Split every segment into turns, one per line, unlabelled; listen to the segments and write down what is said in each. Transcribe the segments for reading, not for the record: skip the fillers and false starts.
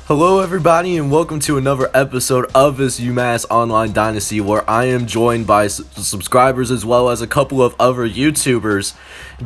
Hello everybody and welcome to another episode of this UMass Online Dynasty where I am joined by subscribers as well as a couple of other YouTubers.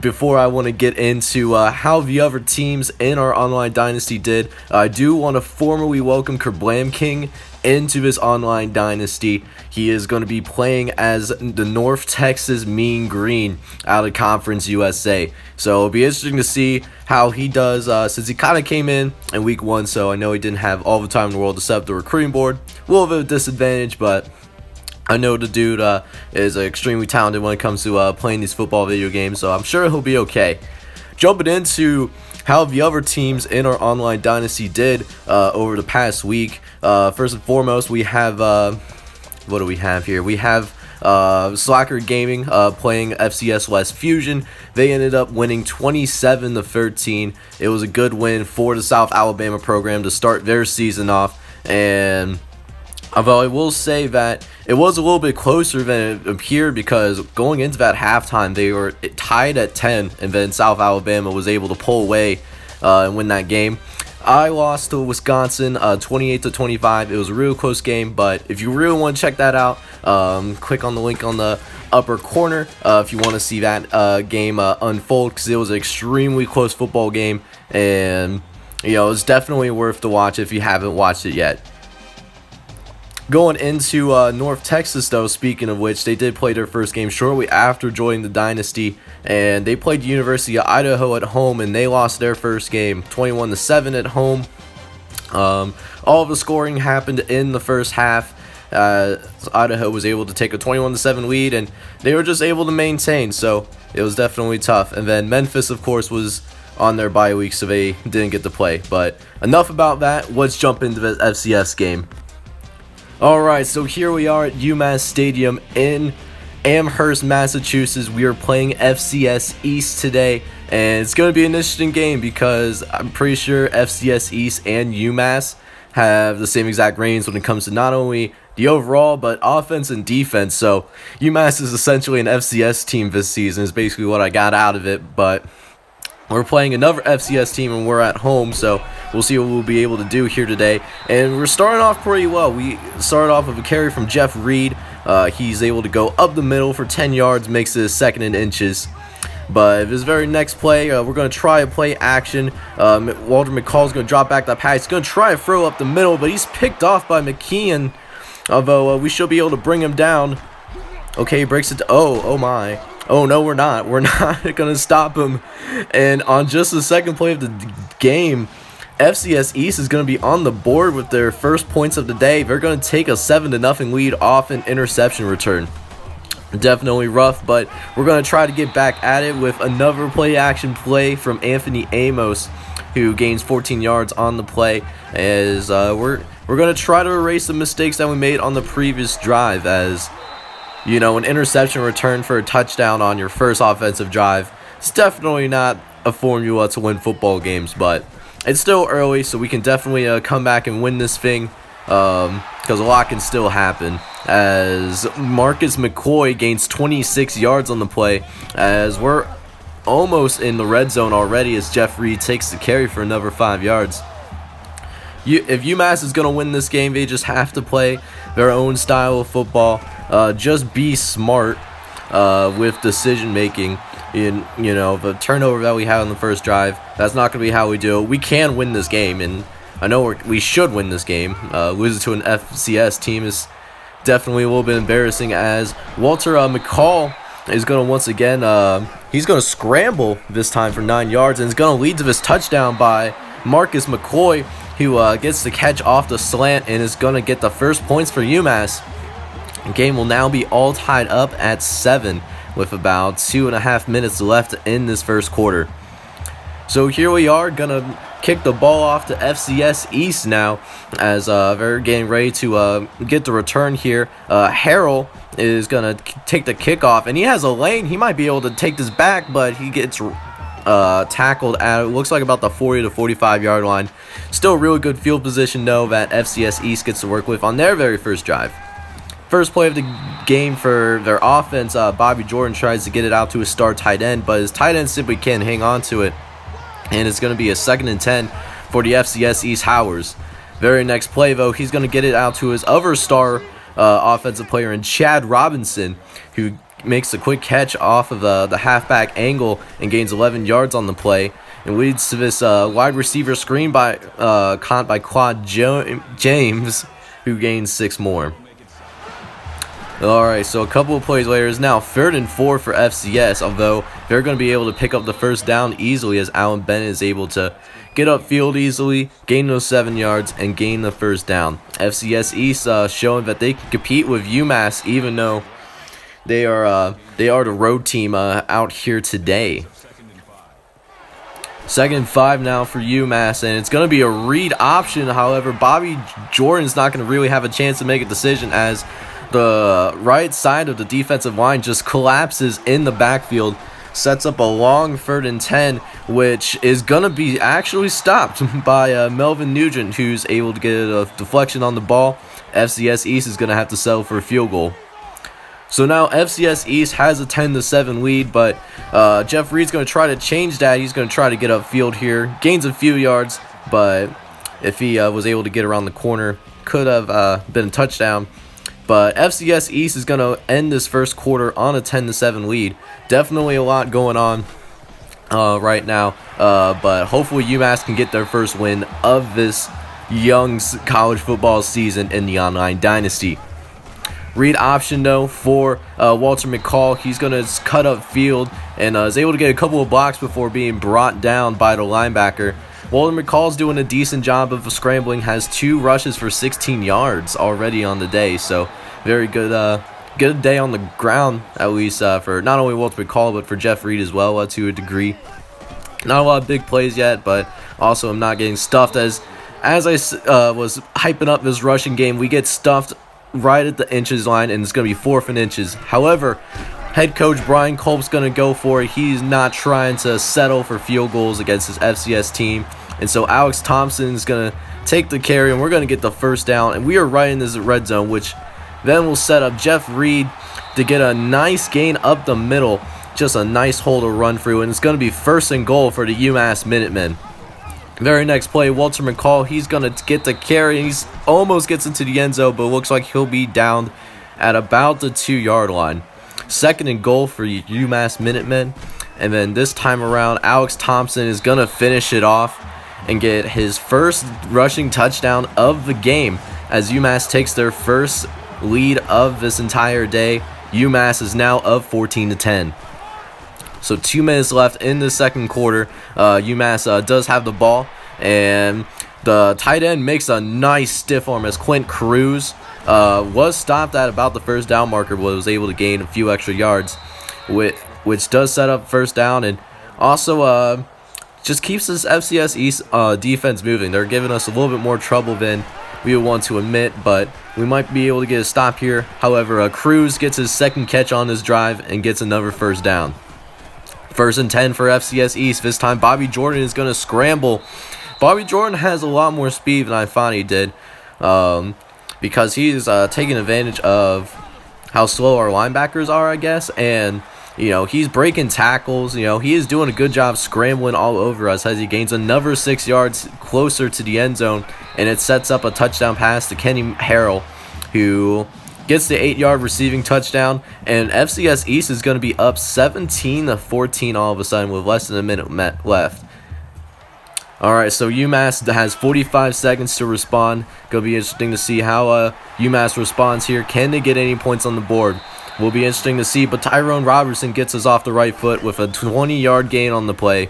Before I want to get into how the other teams in our Online Dynasty did, I do want to formally welcome Kerblam King into this Online Dynasty. He is going to be playing as the North Texas Mean Green out of Conference USA. So it'll be interesting to see how he does since he kind of came in week 1, so I know he didn't have all the time in the world to set up the recruiting board. A little bit of a disadvantage, but I know the dude is extremely talented when it comes to playing these football video games, so I'm sure he'll be okay. Jumping into how the other teams in our Online Dynasty did over the past week. First and foremost, we have what do we have here? We have Slacker Gaming playing FCS West Fusion. They ended up winning 27-13. It was a good win for the South Alabama program to start their season off, and although I will say that it was a little bit closer than it appeared, because going into that halftime they were tied at 10, and then South Alabama was able to pull away and win that game. I lost to Wisconsin 28-25. It was a real close game, but if you really want to check that out, click on the link on the upper corner if you want to see that game unfold, because it was an extremely close football game, and it's definitely worth the watch if you haven't watched it yet. Going into North Texas, though, speaking of which, they did play their first game shortly after joining the Dynasty, and they played the University of Idaho at home, and they lost their first game 21-7 at home. All of the scoring happened in the first half. Idaho was able to take a 21-7 lead, and they were just able to maintain, so it was definitely tough. And then Memphis, of course, was on their bye week, so they didn't get to play. But enough about that. Let's jump into the FCS game. Alright, so here we are at UMass Stadium in Amherst, Massachusetts. We are playing FCS East today, and it's going to be an interesting game because I'm pretty sure FCS East and UMass have the same exact reigns when it comes to not only the overall, but offense and defense. So UMass is essentially an FCS team this season, is basically what I got out of it, but we're playing another FCS team and we're at home, so we'll see what we'll be able to do here today. And we're starting off pretty well. We started off with a carry from Jeff Reed. He's able to go up the middle for 10 yards, makes it a second and inches. But his very next play, we're going to try a play action. Walter McCall's going to drop back that pass. He's going to try to throw up the middle, but he's picked off by McKeon, although we should be able to bring him down. Okay, he breaks it to, oh my. Oh, no, we're not. We're not going to stop him. And on just the second play of the game, FCS East is going to be on the board with their first points of the day. They're going to take a 7-0 lead off an interception return. Definitely rough, but we're going to try to get back at it with another play-action play from Anthony Amos, who gains 14 yards on the play, as we're going to try to erase the mistakes that we made on the previous drive, as an interception return for a touchdown on your first offensive drive. It's definitely not a formula to win football games, but it's still early, so we can definitely come back and win this thing, because a lot can still happen. As Marcus McCoy gains 26 yards on the play, as we're almost in the red zone already, as Jeff Reed takes the carry for another 5 yards. If UMass is going to win this game, they just have to play their own style of football. Just be smart with decision making. In the turnover that we had on the first drive, that's not going to be how we do it. We can win this game, and I know we should win this game. Losing to an FCS team is definitely a little bit embarrassing, as Walter McCall is going to once again, he's going to scramble this time for 9 yards, and it's going to lead to this touchdown by Marcus McCoy, who gets the catch off the slant and is going to get the first points for UMass. The game will now be all tied up at 7 with about 2.5 minutes left in this first quarter. So here we are, gonna kick the ball off to FCS East now, as they're getting ready to get the return here. Harrell is gonna take the kickoff, and he has a lane. He might be able to take this back, but he gets tackled at, it looks like, about the 40 to 45 yard line. Still really good field position, though, that FCS East gets to work with on their very first drive. First play of the game for their offense, Bobby Jordan tries to get it out to his star tight end, but his tight end simply can't hang on to it, and it's going to be a 2nd and 10 for the FCS East Howers. Very next play, though, he's going to get it out to his other star offensive player in Chad Robinson, who makes a quick catch off of the halfback angle and gains 11 yards on the play, and leads to this wide receiver screen by caught by Claude James, who gains 6 more. Alright, so a couple of plays later is now 3rd and 4 for FCS, although they're going to be able to pick up the first down easily as Allen Bennett is able to get upfield easily, gain those 7 yards, and gain the first down. FCS East showing that they can compete with UMass, even though they are the road team out here today. 2nd and 5 now for UMass, and it's going to be a read option. However, Bobby Jordan's not going to really have a chance to make a decision as the right side of the defensive line just collapses in the backfield, sets up a long 3rd and 10, which is going to be actually stopped by Melvin Nugent, who's able to get a deflection on the ball. FCS East is going to have to settle for a field goal. So now FCS East has a 10-7 lead, but Jeff Reed's going to try to change that. He's going to try to get upfield here, gains a few yards, but if he was able to get around the corner, could have been a touchdown. But FCS East is going to end this first quarter on a 10-7 lead. Definitely a lot going on right now, but hopefully UMass can get their first win of this young college football season in the online dynasty. Read option though for Walter McCall. He's going to cut up field and is able to get a couple of blocks before being brought down by the linebacker. Walter McCall's doing a decent job of scrambling, has 2 rushes for 16 yards already on the day, so very good good day on the ground, at least for not only Walter McCall but for Jeff Reed as well to a degree. Not a lot of big plays yet, but also I'm not getting stuffed as I was hyping up this rushing game. We get stuffed right at the inches line, and it's going to be 4th and inches. However, head coach Brian Culp's going to go for it. He's not trying to settle for field goals against his FCS team. And so Alex Thompson is going to take the carry, and we're going to get the first down. And we are right in this red zone, which then will set up Jeff Reed to get a nice gain up the middle. Just a nice hole to run through, and it's going to be 1st and goal for the UMass Minutemen. Very next play, Walter McCall, he's going to get the carry. He almost gets into the end zone, but looks like he'll be down at about the 2-yard line. 2nd and goal for UMass Minutemen. And then this time around, Alex Thompson is going to finish it off and get his first rushing touchdown of the game as UMass takes their first lead of this entire day. UMass is now up 14-10. So 2 minutes left in the second quarter. UMass does have the ball, and the tight end makes a nice stiff arm as Quint Cruz was stopped at about the first down marker, but was able to gain a few extra yards, which does set up first down, and also just keeps this FCS East defense moving. They're giving us a little bit more trouble than we would want to admit, but we might be able to get a stop here. However, Cruz gets his 2nd catch on this drive and gets another first down. 1st and 10 for FCS East. This time Bobby Jordan is going to scramble. Bobby Jordan has a lot more speed than I thought he did, because he's taking advantage of how slow our linebackers are, I guess, and he's breaking tackles. He is doing a good job scrambling all over us as he gains another 6 yards closer to the end zone, and it sets up a touchdown pass to Kenny Harrell, who gets the 8-yard receiving touchdown, and FCS East is going to be up 17-14 all of a sudden with less than a minute left. Alright, so UMass has 45 seconds to respond. Going to be interesting to see how UMass responds here. Can they get any points on the board? Will be interesting to see, but Tyrone Robertson gets us off the right foot with a 20-yard gain on the play,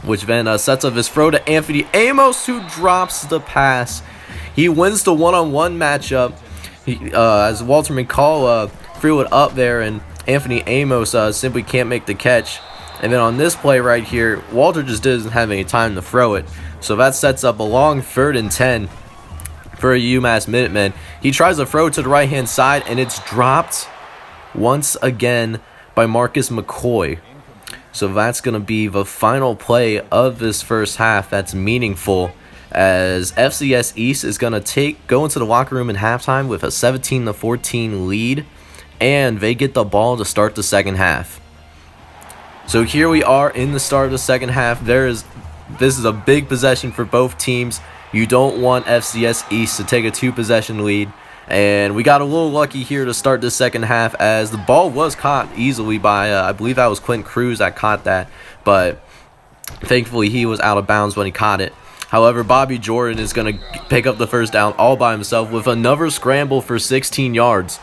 which then sets up his throw to Anthony Amos, who drops the pass. He wins the one-on-one matchup as Walter McCall threw it up there, and Anthony Amos simply can't make the catch. And then on this play right here, Walter just doesn't have any time to throw it. So that sets up a long 3rd and 10 for UMass Minutemen. He tries to throw to the right-hand side, and it's dropped once again by Marcus McCoy. So that's going to be the final play of this first half that's meaningful, as FCS East is going to go into the locker room in halftime with a 17-14 lead, and they get the ball to start the second half. So here we are in the start of the second half. This is a big possession for both teams. You don't want FCS East to take a 2-possession lead. And we got a little lucky here to start the second half, as the ball was caught easily by, I believe that was Quentin Cruz that caught that. But thankfully, he was out of bounds when he caught it. However, Bobby Jordan is going to pick up the first down all by himself with another scramble for 16 yards.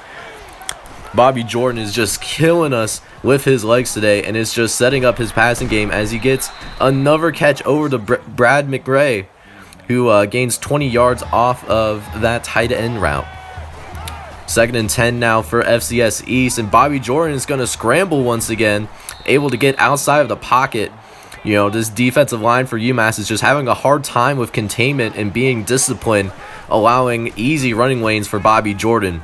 Bobby Jordan is just killing us with his legs today, and it's just setting up his passing game as he gets another catch over to Brad McRae, who gains 20 yards off of that tight end route. 2nd and 10 now for FCS East, and Bobby Jordan is going to scramble once again, able to get outside of the pocket. You know, this defensive line for UMass is just having a hard time with containment and being disciplined, allowing easy running lanes for Bobby Jordan.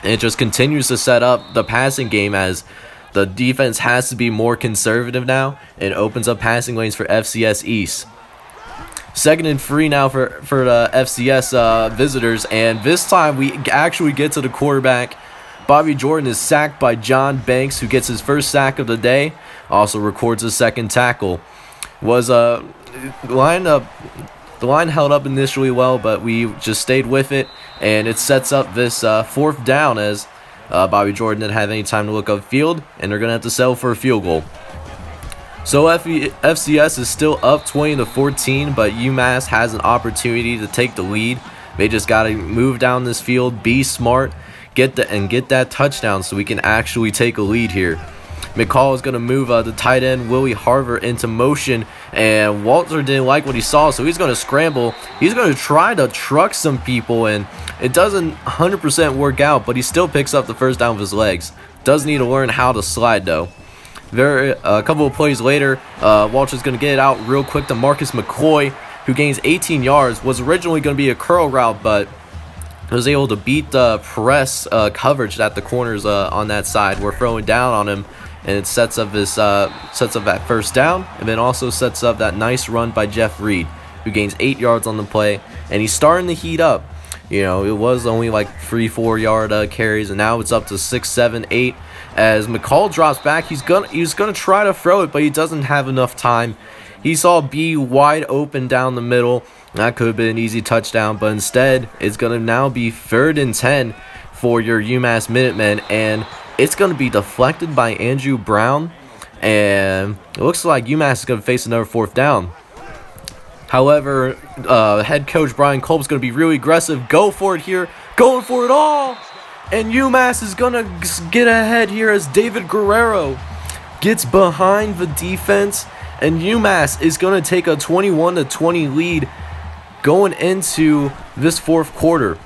And it just continues to set up the passing game as the defense has to be more conservative now and opens up passing lanes for FCS East. 2nd and 3 now for the FCS visitors, and this time we actually get to the quarterback. Bobby Jordan is sacked by John Banks, who gets his first sack of the day, also records a second tackle. The line held up initially well, but we just stayed with it, and it sets up this 4th down as Bobby Jordan didn't have any time to look upfield, and they're going to have to settle for a field goal. So FCS is still up 20-14, but UMass has an opportunity to take the lead. They just got to move down this field, be smart, get that touchdown so we can actually take a lead here. McCall is going to move the tight end Willie Harver into motion, and Walter didn't like what he saw, so he's going to scramble. He's going to try to truck some people, and it doesn't 100% work out, but he still picks up the first down with his legs. Does need to learn how to slide, though. A couple of plays later, Walter's going to get it out real quick to Marcus McCoy, who gains 18 yards. Was originally going to be a curl route, but was able to beat the press coverage that the corners on that side were throwing down on him. And it sets up that first down, and then also sets up that nice run by Jeff Reed, who gains 8 yards on the play, and he's starting to heat up. You know, it was only like 3-4 yard carries, and now it's up to 6, 7, 8. As McCall drops back, he's gonna try to throw it, but he doesn't have enough time. He saw B wide open down the middle. That could have been an easy touchdown, but instead, it's gonna now be 3rd and 10 for your UMass Minutemen, and it's going to be deflected by Andrew Brown, and it looks like UMass is going to face another 4th down. However, head coach Brian Kolb is going to be really aggressive. Go for it here. Going for it all. And UMass is going to get ahead here as David Guerrero gets behind the defense, and UMass is going to take a 21-20 lead going into this 4th quarter.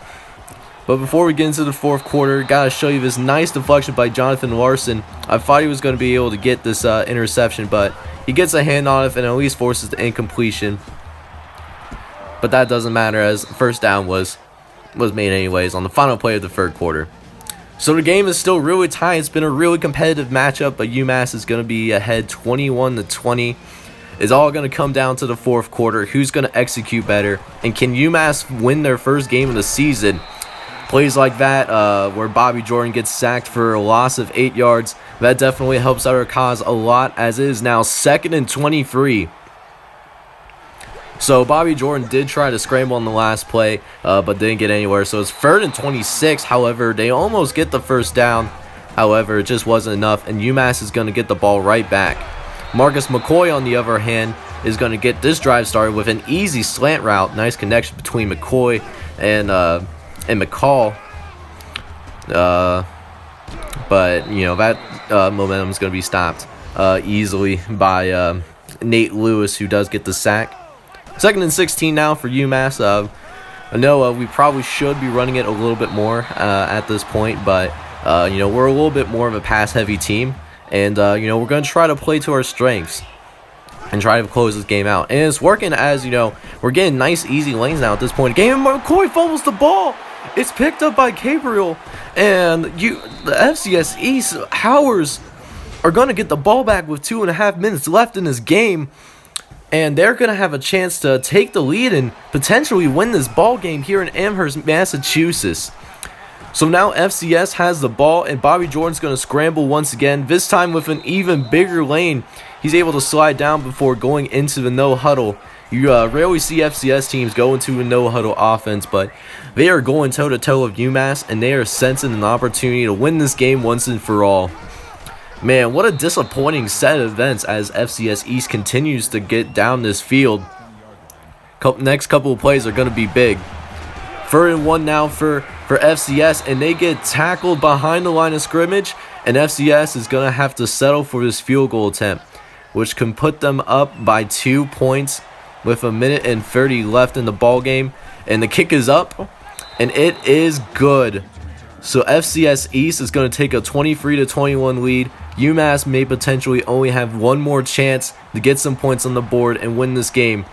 But before we get into the 4th quarter, gotta show you this nice deflection by Jonathan Larson. I thought he was going to be able to get this interception, but he gets a hand on it and at least forces the incompletion. But that doesn't matter, as first down was made anyways on the final play of the 3rd quarter. So the game is still really tight. It's been a really competitive matchup, but UMass is going to be ahead 21-20. It's all going to come down to the 4th quarter. Who's going to execute better? And can UMass win their first game of the season? Plays like that, where Bobby Jordan gets sacked for a loss of 8 yards, that definitely helps out our cause a lot, as it is now 2nd and 23. So Bobby Jordan did try to scramble on the last play, but didn't get anywhere. So it's 3rd and 26. However, they almost get the first down. However, it just wasn't enough, and UMass is going to get the ball right back. Marcus McCoy, on the other hand, is going to get this drive started with an easy slant route. Nice connection between McCoy and McCall, but you know that momentum is going to be stopped easily by Nate Lewis, who does get the sack. 2nd and 16 now for UMass. I know we probably should be running it a little bit more at this point, but you know, we're a little bit more of a pass-heavy team, and you know, we're going to try to play to our strengths and try to close this game out. And it's working, as you know, we're getting nice, easy lanes now at this point. Game McCoy fumbles the ball. It's picked up by Gabriel, and the FCS East Howers are going to get the ball back with 2.5 minutes left in this game, and they're going to have a chance to take the lead and potentially win this ball game here in Amherst, Massachusetts. So now FCS has the ball, and Bobby Jordan's going to scramble once again, this time with an even bigger lane. He's able to slide down before going into the no huddle. You rarely see FCS teams go into a no-huddle offense, but they are going toe-to-toe with UMass, and they are sensing an opportunity to win this game once and for all. Man, what a disappointing set of events as FCS East continues to get down this field. Next couple of plays are going to be big. 3rd and 1 now for FCS, and they get tackled behind the line of scrimmage, and FCS is going to have to settle for this field goal attempt, which can put them up by 2 points with 1:30 left in the ball game. And the kick is up, and it is good. So FCS East is going to take a 23-21 lead. UMass may potentially only have one more chance to get some points on the board and win this game.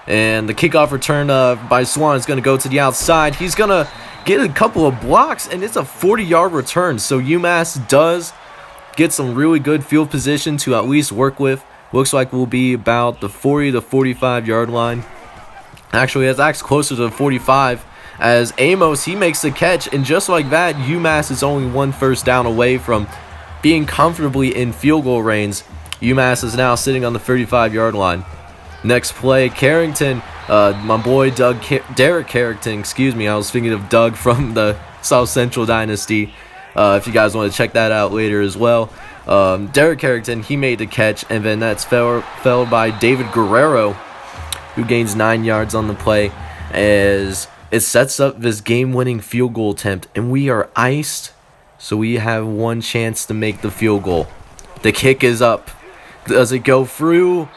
And the kickoff return by Swan is going to go to the outside. He's going to get a couple of blocks, and it's a 40-yard return. So UMass does get some really good field position to at least work with. Looks like we'll be about the 40 to 45-yard line. Actually, that's closer to the 45 as Amos, he makes the catch. And just like that, UMass is only 1 first down away from being comfortably in field goal range. UMass is now sitting on the 35-yard line. Next play, Carrington, my boy Derek Carrington, excuse me, I was thinking of Doug from the South Central Dynasty. If you guys want to check that out later as well. Derek Carrington, he made the catch, and then that's followed by David Guerrero, who gains 9 yards on the play as it sets up this game-winning field goal attempt, and we are iced, so we have one chance to make the field goal. The kick is up. Does it go through?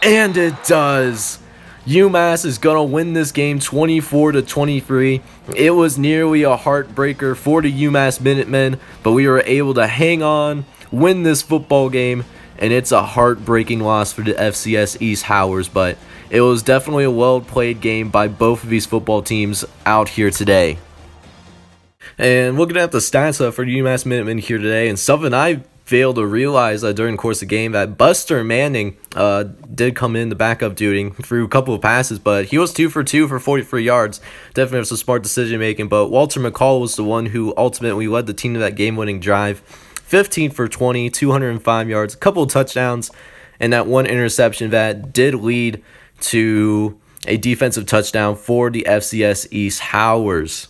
And it does. UMass is going to win this game 24-23. It was nearly a heartbreaker for the UMass Minutemen, but we were able to hang on, win this football game, and it's a heartbreaking loss for the FCS East Howers, but it was definitely a well-played game by both of these football teams out here today. And looking at the stats for the UMass Minutemen here today, and something I failed to realize during the course of the game, that Buster Manning did come in the backup duty through a couple of passes, but he was 2 for 2 for 43 yards. Definitely some smart decision making, but Walter McCall was the one who ultimately led the team to that game-winning drive. 15 for 20, 205 yards, a couple of touchdowns, and that one interception that did lead to a defensive touchdown for the FCS East Howers.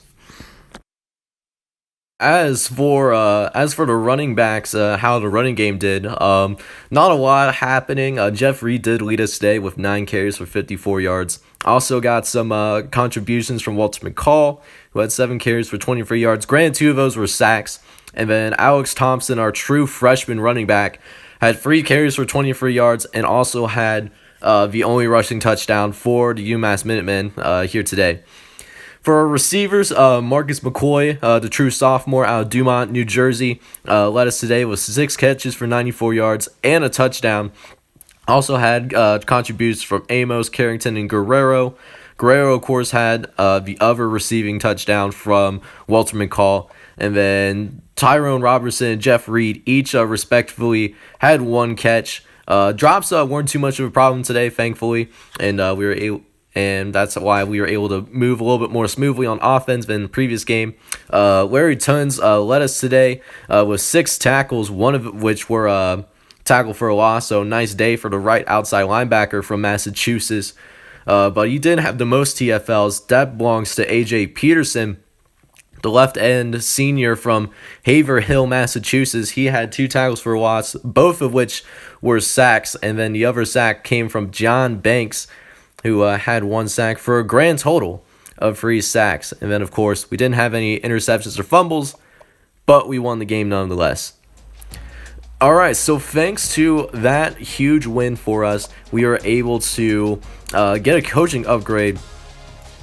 As for the running backs, how the running game did, not a lot happening. Jeff Reed did lead us today with 9 carries for 54 yards. Also got some contributions from Walter McCall, who had 7 carries for 23 yards. Granted, 2 of those were sacks. And then Alex Thompson, our true freshman running back, had 3 carries for 23 yards and also had the only rushing touchdown for the UMass Minutemen here today. For our receivers, Marcus McCoy, the true sophomore out of Dumont, New Jersey, led us today with 6 catches for 94 yards and a touchdown. Also had contributions from Amos, Carrington, and Guerrero. Guerrero, of course, had the other receiving touchdown from Walter McCall. And then Tyrone Robertson and Jeff Reed each respectively had 1 catch. Drops weren't too much of a problem today, thankfully, and that's why we were able to move a little bit more smoothly on offense than the previous game. Larry Tuns led us today with 6 tackles, one of which were tackle for a loss, so nice day for the right outside linebacker from Massachusetts. But he didn't have the most TFLs. That belongs to A.J. Peterson, the left end senior from Haverhill, Massachusetts. He had 2 tackles for a loss, both of which were sacks, and then the other sack came from John Banks, who had 1 sack for a grand total of 3 sacks. And then, of course, we didn't have any interceptions or fumbles, but we won the game nonetheless. All right, so thanks to that huge win for us, we were able to get a coaching upgrade.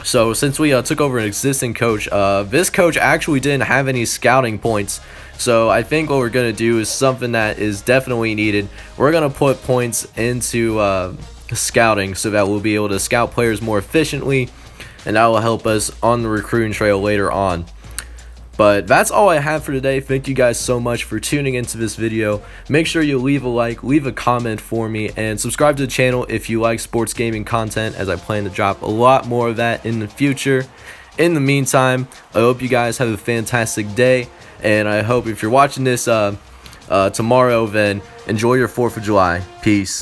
So since we took over an existing coach, this coach actually didn't have any scouting points. So I think what we're going to do is something that is definitely needed. We're going to put points into scouting so that we'll be able to scout players more efficiently, and that will help us on the recruiting trail later on. But that's all I have for today. Thank you guys so much for tuning into this video. Make sure you leave a like, leave a comment for me, and subscribe to the channel if you like sports gaming content, as I plan to drop a lot more of that in the future. In the meantime, I hope you guys have a fantastic day, and I hope if you're watching this tomorrow, then enjoy your 4th of July. Peace.